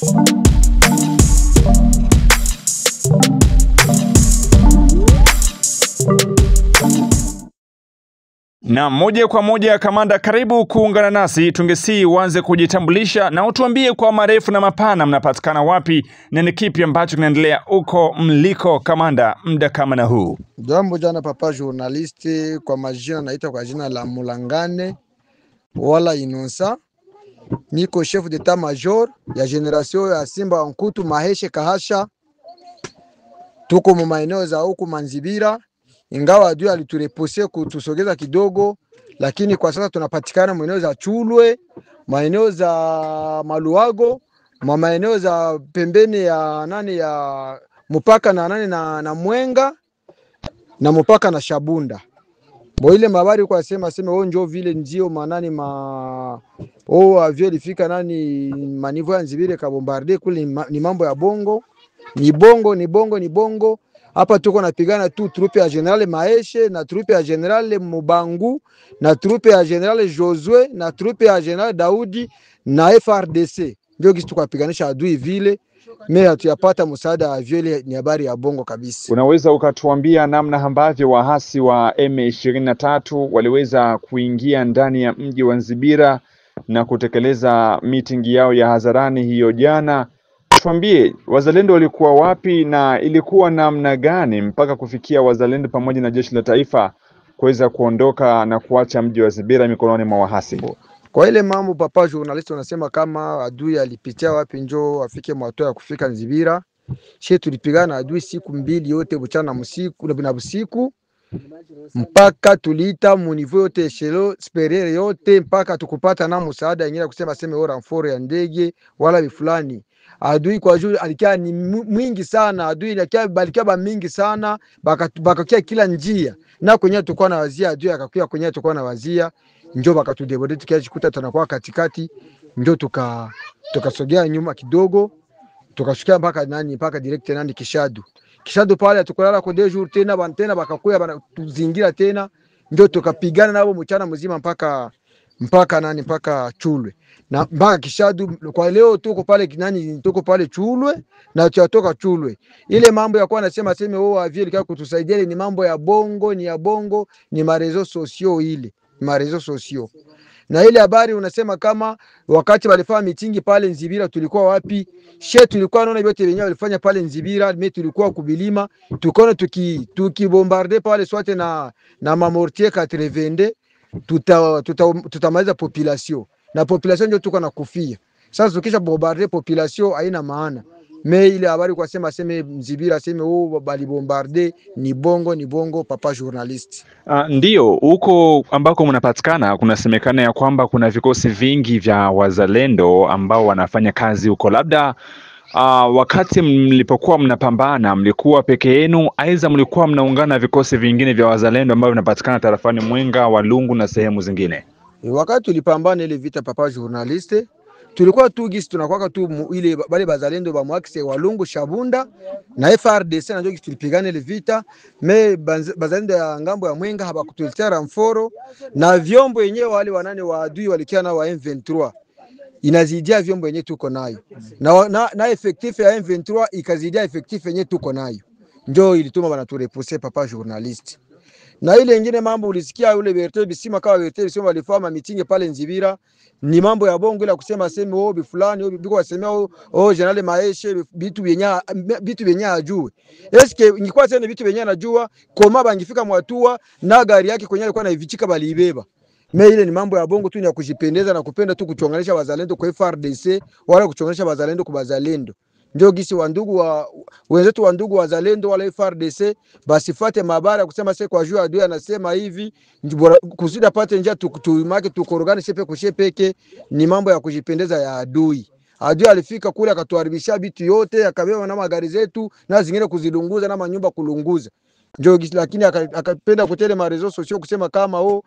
Na moja kwa moja, kamanda, karibu kuungana nasi. Tungesii uanze kujitambulisha na utuambie kwa marefu na mapana mnapatikana wapi na ni kipi ambacho kinaendelea uko mliko, kamanda, muda kama na huu. Jambo jana papa journaliste, kwa majina naitwa kwa jina la Mulangane wala Inonsa. Niko chef d'état major ya generation ya Simba wa Nkutu Maheshe Kahasha. Tuko mu maeneo za huku Manzibira, ingawa adui aliturepose kutusogeza kidogo, lakini kwa sasa tunapatikana maeneo za Chulwe, maeneo za Maluago, maeneo za pembeni ya ya mpaka na Mwenga na mpaka na Shabunda. Ile mabari kwa sema njo vile ndio avio lifika manivo ya Nzibire ka bombarder kule, ni mambo ya bongo. Ni bongo. Hapa tuko napigana tu trupe ya General Maeshe na trupe ya General Mubangu na trupe ya General Josue na trupe ya General Daudi na FRDC. Ndio kitu tukapiganisha adui vile. Mimi hatuyapata msaada wa vile, ni habari ya bongo kabisa. Unaweza ukatuambia namna ambavyo wahasi wa M23 waliweza kuingia ndani ya mji wa Nzibira na kutekeleza meeting yao ya hadharani hiyo jana? Tuambie wazalendo walikuwa wapi na ilikuwa namna gani mpaka kufikia wazalendo pamoja na jeshi la taifa kuweza kuondoka na kuacha mji wa Nzibira mikononi mwa wahasi. Kwa ile mambo papa journalist unasema kama adui alipitia wapi njo afike mwato ya kufika Nzibira. She tulipigana adui siku mbili yote, mchana na usiku, mpaka tuliita munivu yote eshelo superieur yote, mpaka tukupata na msaada nyingine kusema renfort ya ndege wala bifulani. Adui kwa juu alikia ni mwingi sana, adui alikia ba mingi sana, bakakia kila njia, na kwenye tulikuwa na wazia adui akakuya kwenye tulikuwa na wazia, njo bakatudebode tukiajikuta tunakuwa katikati, njo tukasogea nyuma kidogo, tukashukia mpaka direct Kishadu pale tukulala kwa 2 jours tena bakakuya tuzingira tena, ndio tukapigana nabo mchana mzima mpaka Chulwe na mpaka Kishadu. Kwa leo tuko pale Chulwe na tutatoka Chulwe. Ile mambo ya kuwa nasema avie lika kutusaidia ni mambo ya bongo, ni marezo sociaux, ile marezo sociaux. Na ile habari unasema kama wakati walifanya mitingi pale Nzibira tulikuwa wapi? Tulikuwa naona yote wenyewe walifanya pale Nzibira, mimi tulikuwa kubilima, tukaona tukibombarder pale sote na mamortier 80, tutamaliza population, na population ndio tuko na kufia. Sasa tukisha bombarder population haina maana. Ile habari kwa sema Nzibira bali bombarder ni bongo papa journalist. Ndio huko ambako mnapatikana kunasemekana ya kwamba kuna vikosi vingi vya wazalendo ambao wanafanya kazi huko. Labda wakati mlipokuwa mnapambana mlikuwa peke yenu, aidha mlikuwa mnaungana vikosi vingine vya wazalendo ambao vinapatikana tarafani Mwenga, Walungu na sehemu zingine? Wakati tulipambana ile vita papa journaliste, tulikuwa tu gisi tunakuwa tu ile bale bazalendo ba mwakse Walungu, Shabunda na FRDC, na ndio tulipigana ile vita. Bazalendo ya ngambo ya Mwenga habakutuletea ramforo, na vyombo yenyewe wale wanane wa adui walikia na wa M23 inazidia vyombo yenyewe tuko nayo, na effectif ya M23 ikazidia effectif yenyewe tuko nayo, ndio ilituma bana turepose papa journalist. Na ile nyingine mambo ulisikia ule Bertrand Bisimwa kama Bertrand Bisimwa walifanya mitinge pale Nzibira, ni mambo ya bongo, ila kusema bifulani biko wasema General Maeshe bitu benya ajue. Eske ingekuwa tena bitu benya anajua koma bangifika mwatua na gari yake kwenye alikuwa anaivichika bali ibeba. Ile ni mambo ya bongo tu, ni ya kujipendeza na kupenda tu kuchonganisha wazalendo kwa FRDC wala kuchonganisha wazalendo kwa wazalendo. Ndio gisi wenzetu wa ndugu wazalendo wala FRDC basifate mabara kusema kwa juu adui anasema hivi kusida pate njia tuimake tukorogane kushepeke. Ni mambo ya kujipendeza ya adui. Adui alifika kule akatuharibisha vitu yote, akabeba na magari zetu na zingine kuzilunguza na manyumba kulunguza. Ndio gisi, lakini akapenda kutele marezo sio kusema kama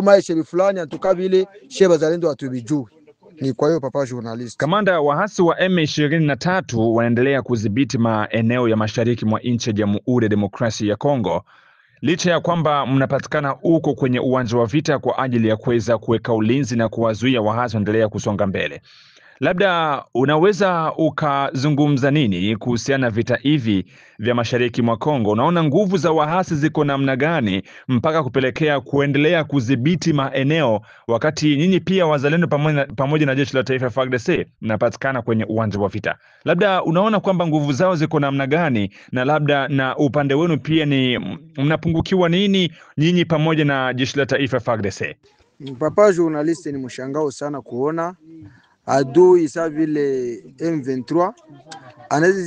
maisha fulani atukabile sheba zalendo atubijui. Ni kwa hiyo papa journalist. Kamanda, wahasi wa M23 wanaendelea kudhibiti maeneo ya mashariki mwa nchi ya Jamhuri ya Demokrasia ya Kongo, licha ya kwamba mnapatikana huko kwenye uwanja wa vita kwa ajili ya kuweza kuweka ulinzi na kuwazuia wahasi waendelea kusonga mbele. Labda unaweza ukazungumza nini kuhusiana na vita hivi vya mashariki mwa Kongo? Unaona nguvu za wahasi ziko namna gani mpaka kupelekea kuendelea kudhibiti maeneo, wakati nyinyi pia wazalendo pamoja na jeshi la taifa FARDC mnapatikana kwenye uwanja wa vita? Labda unaona kwamba nguvu zao ziko namna gani, na labda na upande wenu pia ni mnapungukiwa nini nyinyi pamoja na jeshi la taifa FARDC? Papa journaliste, ni mshangao sana kuona adui sa vile M23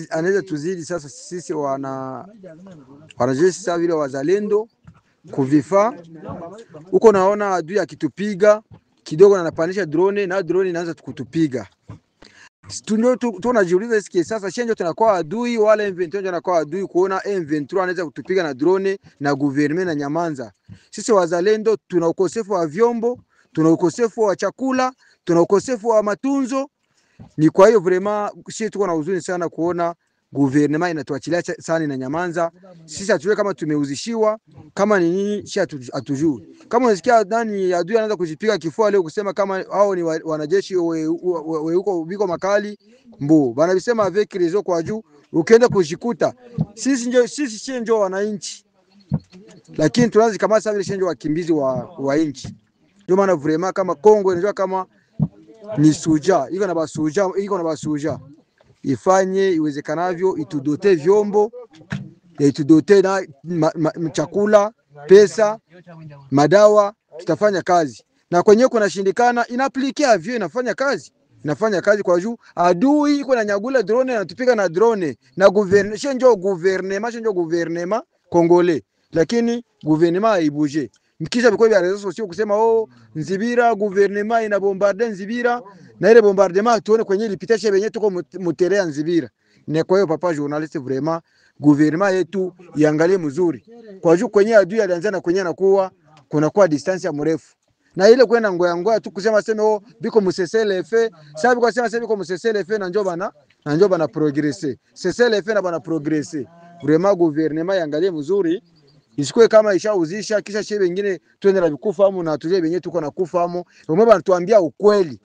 anaweza tuzidi sasa sisi wanajeshi sa vile wazalendo kuvifaa huko. Naona adui akitupiga kidogo na anapanisha drone na drone inaanza kutupiga. Tunajiuliza sisi sasa shenjo tunakuwa adui wala M23 tunakuwa adui, kuona M23 anaweza kutupiga na drone na gouvernement na nyamanza. Sisi wazalendo tuna ukosefu wa vyombo, tuna ukosefu wa chakula, tuna ukosefu wa matunzo. Ni kwa hiyo vraiment sisi tuko na huzuni sana kuona gouvernement inatuachilia sana na nyamanza. Sisi hatujui kama tumeuzishiwa kama ni nini, sisi hatujui. Kama unasikia nani adui anaanza kujipiga kifua leo kusema kama hao ni wanajeshi huko biko makali mbo bana bisema avec raison kwa juu, ukienda kujikuta sisi ndio wananchi, lakini tunaanza kama sasa vile shenjo wakimbizi wa nchi. Ndio maana vraiment kama Kongo inajua kama ni suja iko na basuja ifanye iwezekanavyo, itudote vyombo, itudote na chakula, pesa, madawa, tutafanya kazi. Na kwenye kuna shindikana inaplikia vyo inafanya kazi kwa juu adui iko na nyagula drone anatupiga na drone na gouvernement Congolais, lakini gouvernement haibuje. Mkisha biko vya rezo sio kusema Nzibira gouvernement ina bombarder Nzibira na ile bombardement tuone kwenye ilipitisha benye tuko muterea Nzibira. Ni kwa hiyo papa journaliste, vraiment gouvernement yetu iangalie mzuri kwa juu kwenye adui alianza na kwenye anakuwa kunakuwa distance ya mrefu na ile kwenda ngoya tu kusema sema biko museselefe sasa biko sema biko museselefe na njoba na progresser seselefe na bana progresser. Vraiment gouvernement iangalie mzuri, isikwe kama ishauzisha kisha shebe wengine twende na vikufahamu na tuje wenyewe tuko na kufahamu. Wao wanatuambia ukweli,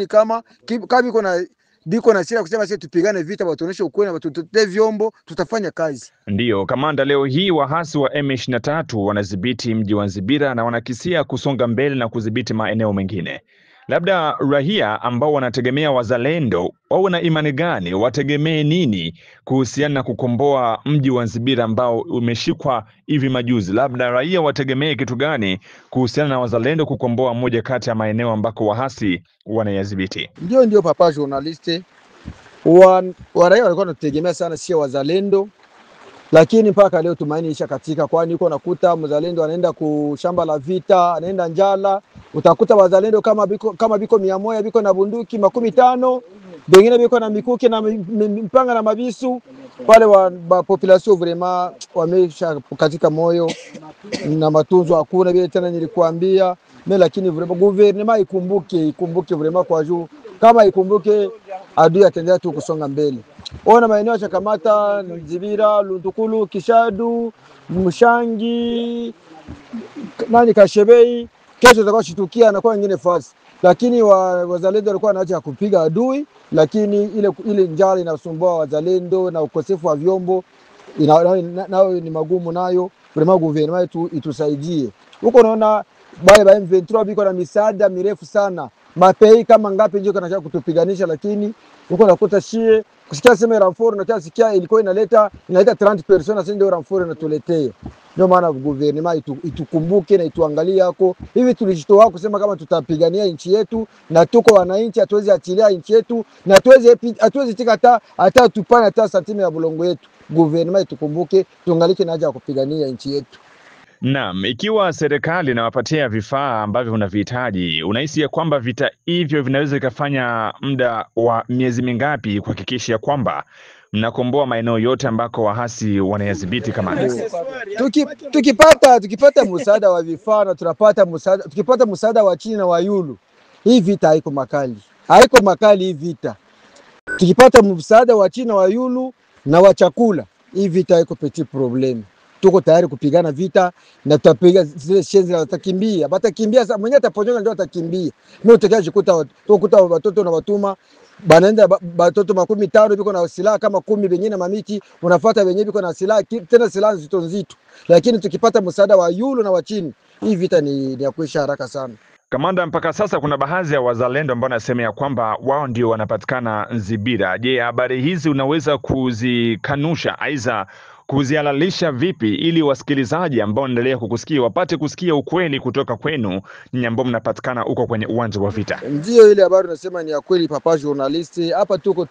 kama biko na sira kusema sisi tupigane vita, watuoneshe ukweli na watutote vyombo, tutafanya kazi. Ndiyo kamanda, leo hii wahasi wa M23 wanadhibiti mji wa Nzibira na wanakisia kusonga mbele na kudhibiti maeneo mengine. Labda raia ambao wanategemea wazalendo wao na imani gani, wategemee nini kuhusiana na kukomboa mji wa Nzibira ambao umeshikwa hivi majuzi? Labda raia wategemee kitu gani kuhusiana na wazalendo kukomboa moja kati ya maeneo ambako wahasi wanayadhibiti? Ndio papa journaliste, raia walikuwa wanategemea sana sio wazalendo, lakini mpaka leo tumaini isha katika, kwani uko nakuta mzalendo anaenda kushamba la vita, anaenda njala, utakuta wazalendo kama biko 100 biko na bunduki 50, bengine biko na mikuki na mpanga na mabisu pale. Wa population vraiment wamesha katika moyo na matunzo hakuna vile tena nilikuambia mimi, lakini vraiment gouvernement ikumbuke vraiment kwa juu, kama ikumbuke adui ataendelea tu kusonga mbele. Ona maeneo ya Kamata, Nzibira, Luntukulu, Kishadu, Mshangi, Kashebei, kesho tutakuwa shitukia na kwa nyingine fasi. Lakini wazalendo walikuwa wanaacha kupiga adui, lakini ile njala inasumbua wazalendo na ukosefu wa vyombo nao ni magumu nayo. Vraiment gouvernement itusaidie. Huko unaona bale ba M23 biko na misaada mirefu sana. Mapei kama ngapi ndio kanataka kutupiganisha, lakini huko nakuta shie kusikia sema renfort na kiasikia ilikuwa inaleta 30 persona, sasa ndio renfort inatuletea. Ndio maana gouvernement itukumbuke na ituangalie yako. Hivi tulijitoa kusema kama tutapigania nchi yetu na tuko wananchi, hatuwezi achilia nchi yetu na hatuwezi tika hata tupana hata santimu ya bulongo yetu. Gouvernement itukumbuke, tuangalike na haja ya kupigania nchi yetu. Naam, ikiwa serikali inawapatia vifaa ambavyo unavihitaji, unahisi ya kwamba vita hivyo vinaweza vikafanya muda wa miezi mingapi kuhakikisha kwamba mnakomboa maeneo yote ambako wahasi wanayadhibiti kama hivi? Tukipata msaada wa vifaa na tukipata msaada wa China na wa Yulu, hii vita haiko makali hii vita. Tukipata msaada wa China wa Yulu na wa chakula, hii vita haiko petit problem. tuko tayari kupigana vita na tutapiga zile shenzi, watakimbia sasa, mwenyewe ataponyoka ndio atakimbia. Mimi utakayejikuta tukuta watoto na watuma banaenda batoto 15 biko na silaha kama 10 bengine mamiti, unafuata wenyewe biko na silaha tena silaha nzito nzito, lakini tukipata msaada wa yulu na wa chini, hii vita ni ya kuisha haraka sana. Kamanda, mpaka sasa kuna baadhi ya wazalendo ambao wanasema ya kwamba wao ndio wanapatikana Nzibira. Je, habari hizi unaweza kuzikanusha aidha kuzihalalisha vipi ili wasikilizaji ambao wanaendelea kukusikia wapate kusikia ukweli kutoka kwenu nyinyi ambao mnapatikana huko kwenye uwanja wa vita? Ndio ile habari unasema ni ya kweli, papa journalist. Hapa tuko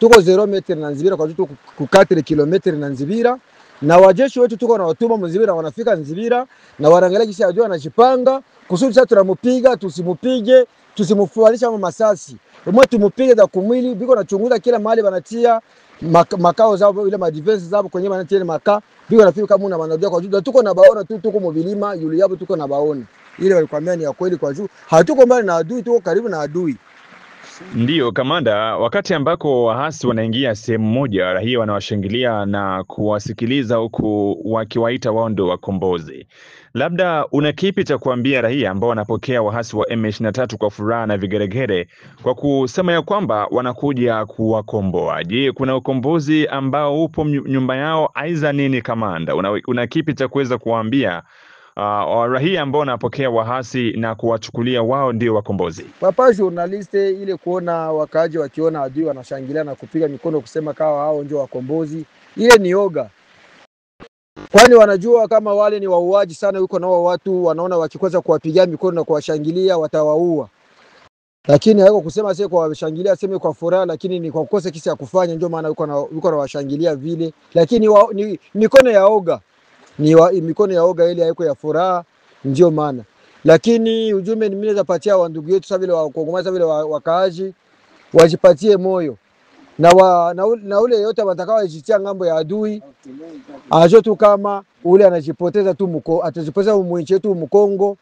0 meter na Nzibira, kwa tuko ku 4 kilometer na Nzibira, na wajeshi wetu tuko na watuma Nzibira, wanafika Nzibira na wanaangalia kisha ajua anajipanga kusudi sasa tunamupiga, tusimupige, tusimfualisha masasi. Mwe tumupige za kumwili, biko nachunguza kila mahali wanatia makao zao ile madefense zao kwenye wanatia ile makaa, biko nafika kama una wanajua kwa juu. Tuko na baona tu, tuko mobilima yule yabo, tuko na baona ile walikwambia ni ya kweli kwa juu. Hatuko mbali na adui, tuko karibu na adui. Ndiyo kamanda, wakati ambako waasi wanaingia sehemu moja, raia wanawashangilia na kuwasikiliza huku wakiwaita wao ndio wakombozi. Labda una kipi cha kuambia raia ambao wanapokea waasi wa M23 kwa furaha na vigeregere kwa kusema ya kwamba wanakuja kuwakomboa? Je, kuna ukombozi ambao upo nyumba yao aidha nini kamanda? Una kipi cha kuweza kuwaambia raia ambao wanapokea waasi na kuwachukulia wao ndio wakombozi? Papa journalist, ile kuona wakaaji wakiona adui wanashangilia na kupiga mikono kusema kawa hao ndio wakombozi, ile ni yoga. Kwani wanajua kama wale ni wauaji sana, yuko nao watu wanaona wakikoza kuwapigia mikono na kuwashangilia watawaua. Lakini haiko kusema sasa kwa washangilia sema kwa furaha, lakini ni kwa kukosa kisi ya kufanya, ndio maana yuko na washangilia vile. Lakini ni mikono ya oga. Mikono ya oga ile haiko ya furaha, ndio maana. Lakini ujumbe ni mimi napatia wa ndugu yetu, sasa vile wa Kongomani, sasa vile wakaaji wajipatie moyo. Na ule yote watakao wajitia ngambo ya adui, ajo tu kama ule anajipoteza tu atajipoteza umwinchi tu Mkongo,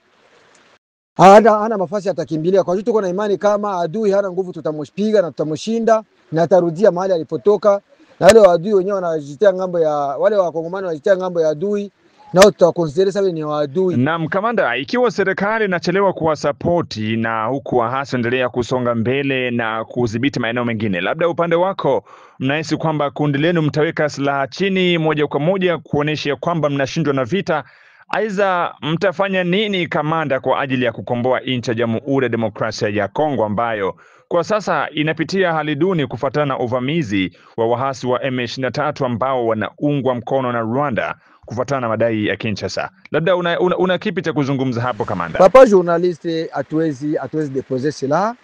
hana mafasi atakimbilia. Kwa hiyo tuko na imani kama adui hana nguvu, tutamshipiga na tutamshinda na atarudia mahali alipotoka. Na wale adui wenyewe wanajitia ngambo ya wale wa Kongomani wanajitia ngambo ya adui, nao tutakonsidera sababu ni waadui. Na kamanda, ikiwa serikali inachelewa kuwasapoti na huku waasi endelea kusonga mbele na kudhibiti maeneo mengine, labda upande wako mnahisi kwamba kundi lenu mtaweka silaha chini moja kwa moja kuonesha kwamba mnashindwa na vita, aidha mtafanya nini kamanda kwa ajili ya kukomboa nchi ya Jamhuri ya Demokrasia ya Kongo ambayo kwa sasa inapitia hali duni kufuatana na uvamizi wa waasi wa M23 ambao wanaungwa mkono na Rwanda kufuatana na madai ya Kinshasa? Labda una kipi cha kuzungumza hapo kamanda? Papa journalist, hatuwezi deposer silaha.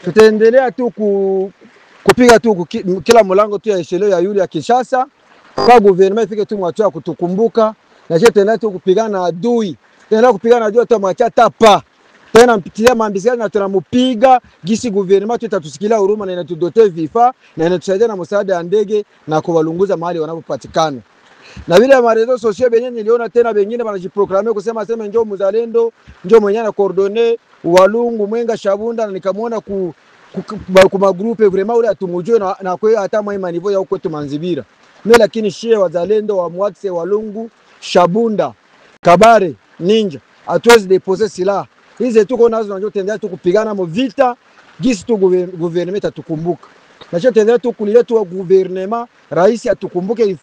Tutaendelea tu kupiga tu kila mlango tu ya eshelo ya yule ya Kinshasa kwa gouvernement ifike tu mwacha kutukumbuka, na je tena tu kupigana na adui. Tena kupigana na adui tutamwacha tapa. Tena mpitia maambizana na tunamupiga gisi gouvernement itatusikilia huruma na inatudote vifaa na inatusaidia na msaada ya ndege na kuwalunguza mahali wanapopatikana. Na vile marezo sosio benye niliona tena bengine wanajiproklame kusema njoo mzalendo, njoo mwenye na coordonner Walungu, Mwenga, Shabunda, na nikamwona ku magrupe vraiment ule atumujue na kwa hata mwa niveau ya huko Tumanzibira. Mimi lakini shie wazalendo wa Mwakse, Walungu, Shabunda, Kabare, Ninja hatuwezi deposer silaha. Hizi tuko nazo na njoo tendea tu kupigana mo vita gisi tu gouvernement atukumbuka. Na njoo tendea tu kulia tu gouvernement, rais atukumbuke,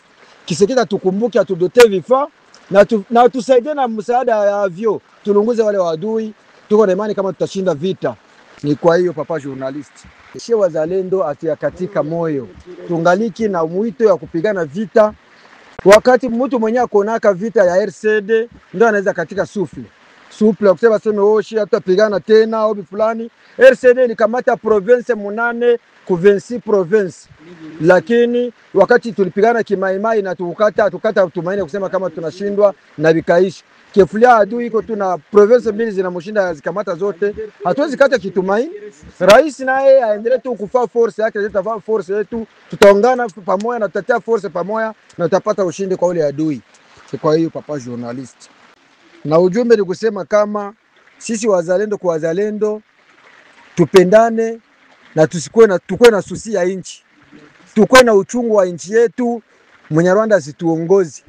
Kisekedi atukumbuke, atudote vifaa na tusaidie na msaada ya avyo, tulunguze wale wadui. Tuko na imani kama tutashinda vita. Ni kwa hiyo papa journalist, shie wazalendo atia katika moyo, tungaliki na mwito ya kupigana vita. Wakati mtu mwenyewe akonaka vita ya RCD ndio anaweza katika suple kusema oshi hatapigana tena au fulani. RCD ilikamata province 8 ku 26 province, lakini wakati tulipigana kimaimai na tukata tumaini kusema kama tunashindwa na vikaishi kefulia adui iko tu na province mbili zinamshinda zikamata zote, hatuwezi kata kitumaini. Rais naye aendelee tu kufaa force yake, tutafaa force yetu, tutaungana pamoja na tutatia force pamoja na tutapata ushindi kwa ule adui. Kwa hiyo papa journalist, na ujumbe ni kusema kama sisi wazalendo kwa wazalendo tupendane na tukue na susi ya inchi, tukue na uchungu wa inchi yetu. Mwenyarwanda asituongozi.